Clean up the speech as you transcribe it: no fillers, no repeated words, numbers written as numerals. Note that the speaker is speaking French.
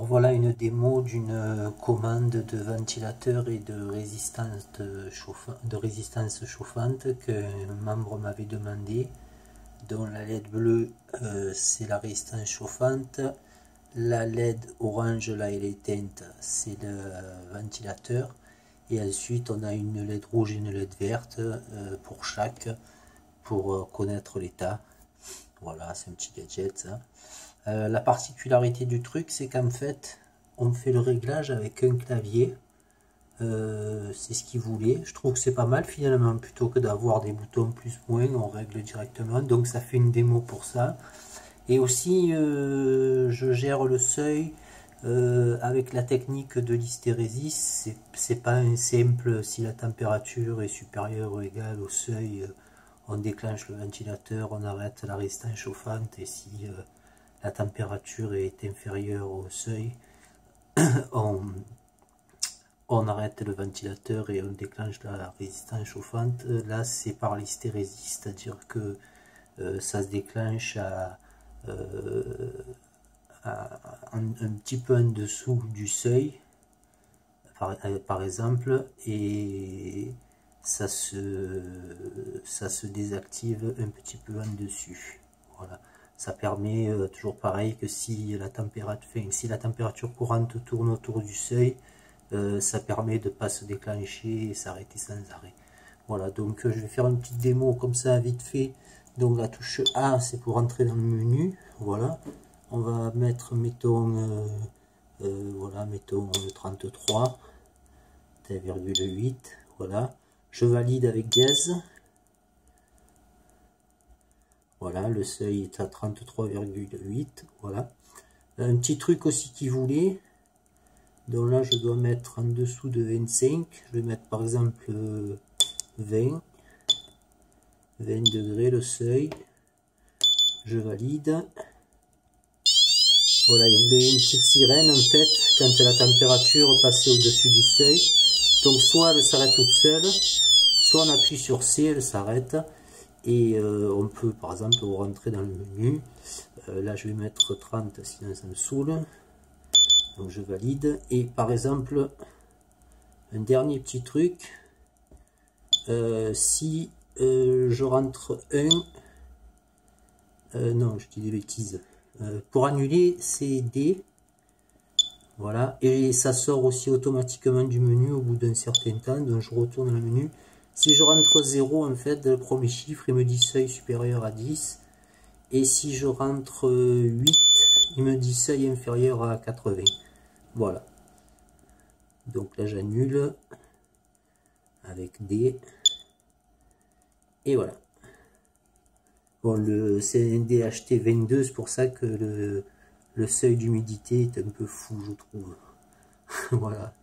Alors voilà une démo d'une commande de ventilateur et de résistance chauffante qu'un membre m'avait demandé. Donc la LED bleue c'est la résistance chauffante, la LED orange là elle est éteinte, c'est le ventilateur, et ensuite on a une LED rouge et une LED verte pour chaque, pour connaître l'état. Voilà, c'est un petit gadget ça. La particularité du truc, c'est qu'en fait, on fait le réglage avec un clavier. C'est ce qu'il voulait. Je trouve que c'est pas mal finalement, plutôt que d'avoir des boutons plus moins, on règle directement. Donc ça fait une démo pour ça. Et aussi, je gère le seuil avec la technique de l'hystérésis. C'est pas un simple, si la température est supérieure ou égale au seuil, on déclenche le ventilateur, on arrête la résistance chauffante, et si la température est inférieure au seuil, on arrête le ventilateur et on déclenche la résistance chauffante. Là c'est par l'hystérésis, c'est-à-dire que ça se déclenche un petit peu en dessous du seuil par exemple, et ça se désactive un petit peu en dessus. Voilà. Ça permet toujours pareil que si la température courante tourne autour du seuil, ça permet de ne pas se déclencher et s'arrêter sans arrêt. Voilà, donc je vais faire une petite démo comme ça vite fait. Donc la touche A c'est pour entrer dans le menu. Voilà, on va mettre, mettons, voilà, mettons le 33,8. Voilà, je valide avec gaz. Voilà, le seuil est à 33,8. Voilà. Un petit truc aussi qu'il voulait. Donc là, je dois mettre en dessous de 25. Je vais mettre par exemple 20 degrés le seuil. Je valide. Voilà, il voulait une petite sirène en fait quand la température passait au-dessus du seuil. Donc soit elle s'arrête toute seule, soit on appuie sur C, elle s'arrête. Et on peut par exemple rentrer dans le menu. Là je vais mettre 30 sinon ça me saoule. Donc je valide. Et par exemple, un dernier petit truc, si je rentre 1, non je dis des bêtises, pour annuler c'est D. Voilà, et ça sort aussi automatiquement du menu au bout d'un certain temps. Donc je retourne dans le menu. Si je rentre 0, en fait, le premier chiffre, il me dit seuil supérieur à 10. Et si je rentre 8, il me dit seuil inférieur à 80. Voilà. Donc là, j'annule avec D. Et voilà. Bon, c'est un DHT22, c'est pour ça que le seuil d'humidité est un peu fou, je trouve. Voilà.